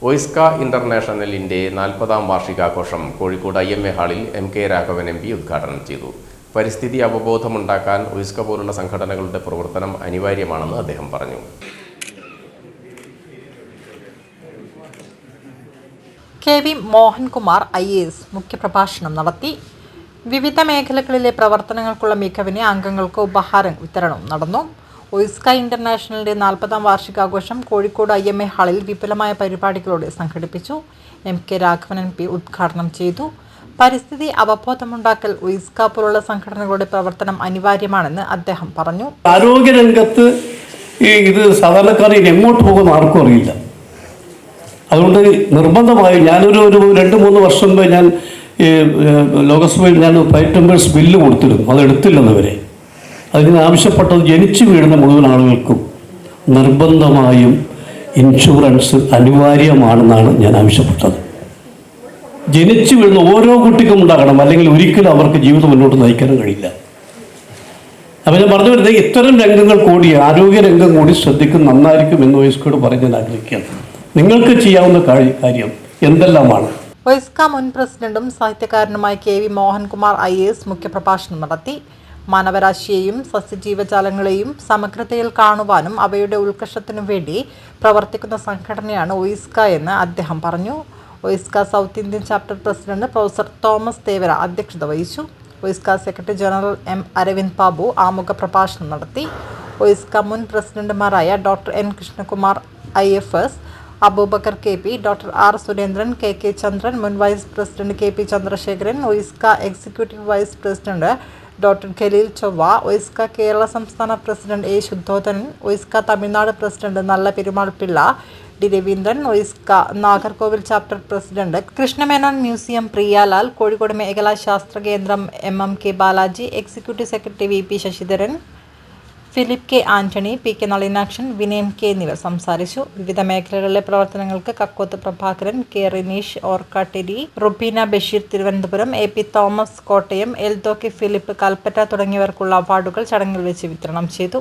OISCA ഇന്റർനാഷണലിന്റെ 40ാം വാർഷികാഘോഷം Kozhikode IMA ഹാളിൽ MK Raghavan MP ഉദ്ഘാടനം ചെയ്തു. പരിസ്ഥിതി അവബോധമുണ്ടാക്കാൻ ഒയിസ്ക പോലുള്ള സംഘടനകളുടെ പ്രവർത്തനം അനിവാര്യമാണെന്ന് അദ്ദേഹം പറഞ്ഞു. KV മോഹൻകുമാർ IAS മുഖ്യപ്രഭാഷണം നടത്തി. വിവിധ മേഖലകളിലെ പ്രവർത്തനങ്ങൾക്കുള്ള മികവിന് അംഗങ്ങൾക്ക് ഉപഹാരം വിതരണവും നടന്നു. ഒയിസ്ക ഇന്റർനാഷണലിന്റെ 40ാം വാർഷികാഘോഷം കോഴിക്കോട് IMA ഹാളിൽ വിപുലമായ പരിപാടികളോടെ സംഘടിപ്പിച്ചു. MK രാഘവൻ MP ഉദ്ഘാടനം ചെയ്തു. പരിസ്ഥിതി അവബോധമുണ്ടാക്കൽ ഒയിസ്ക പോലുള്ള സംഘടനകളുടെ പ്രവർത്തനം അനിവാര്യമാണെന്ന് അദ്ദേഹം പറഞ്ഞു. ആരോഗ്യരംഗത്ത് ഇത് സാധാരണക്കാർ എങ്ങോട്ട് പോകുന്ന ആർക്കും അറിയില്ല. അതുകൊണ്ട് നിർബന്ധമായി ഞാനൊരു 2-3 വർഷം മുമ്പ് ഞാൻ ലോകസഭയിൽ ഞാൻ പ്രൈവറ്റ് മെമ്പേഴ്സ് ബില്ല് കൊടുത്തിരുന്നു. അത് എടുത്തില്ലെന്നവരെ അതിന് ആവശ്യപ്പെട്ടത് ജനിച്ചു വീഴുന്ന മുഴുവൻ ആളുകൾക്കും നിർബന്ധമായും ഇൻഷുറൻസ് അനിവാര്യമാണെന്നാണ് ഞാൻ ആവശ്യപ്പെട്ടത്. ജനിച്ചു വീഴുന്ന ഓരോ കുട്ടിക്കും ഉണ്ടാകണം, അല്ലെങ്കിൽ ഒരിക്കലും അവർക്ക് ജീവിതം മുന്നോട്ട് നയിക്കാനും കഴിയില്ല. അപ്പം ഞാൻ പറഞ്ഞു വരുന്നത് ഇത്തരം രംഗങ്ങൾ കൂടി ആരോഗ്യരംഗം കൂടി ശ്രദ്ധിക്കും നന്നായിരിക്കും എന്ന് ഒയിസ്കയോട് പറഞ്ഞ് ഞാൻ ആഗ്രഹിക്കുകയാണ്. നിങ്ങൾക്ക് ചെയ്യാവുന്ന കാര്യം എന്തെല്ലാമാണ്? ഒയിസ്ക മുൻ പ്രസിഡന്റും സാഹിത്യകാരനുമായ KV മോഹൻകുമാർ IAS മുഖ്യപ്രഭാഷണം നടത്തി. മാനവരാശിയെയും സസ്യജീവജാലങ്ങളെയും സമഗ്രതയിൽ കാണുവാനും അവയുടെ ഉത്കർഷത്തിനു വേണ്ടി പ്രവർത്തിക്കുന്ന സംഘടനയാണ് ഒയിസ്ക എന്ന് അദ്ദേഹം പറഞ്ഞു. OISCA south Indian chapter president professor Thomas Thevara അധ്യക്ഷത വഹിച്ചു. OISCA secretary general M. Aravind Babu ആമുഖ പ്രഭാഷണം നടത്തി. ഒയിസ്ക മുൻ പ്രസിഡന്റുമാരായ doctor N. Krishnakumar IFS, Abubakar KP, doctor R. Surendran, KK Chandran, മുൻ vice president KP Chandrasekharan, OISCA executive vice president doctor Khaleel Chovva, OISCA Kerala സംസ്ഥാന president A. Shuddhodhanan, OISCA Tamil Nadu president Nalla Perumal Pillai, D. Raveendran, OISCA Nagercoil chapter president Krishna Menon museum പ്രിയാലാൽ, Kozhikode മേഖലാ ശാസ്ത്ര കേന്ദ്രം MMK Balaji, executive secretary VP Sasidharan, Philip K. Antony, PK Nalinakshan, Vinayan K എന്നിവർ സംസാരിച്ചു. വിവിധ മേഖലകളിലെ പ്രവർത്തനങ്ങൾക്ക് Kakkoth Prabhakaran, K. Rineesh Orkkattiri, Rubeena Basheer Thiruvananthapuram, AP Thomas Kottayam, Eldho K. Philip Kalpetta തുടങ്ങിയവർക്കുള്ള അവാർഡുകൾ ചടങ്ങിൽ വെച്ച് വിതരണം ചെയ്തു.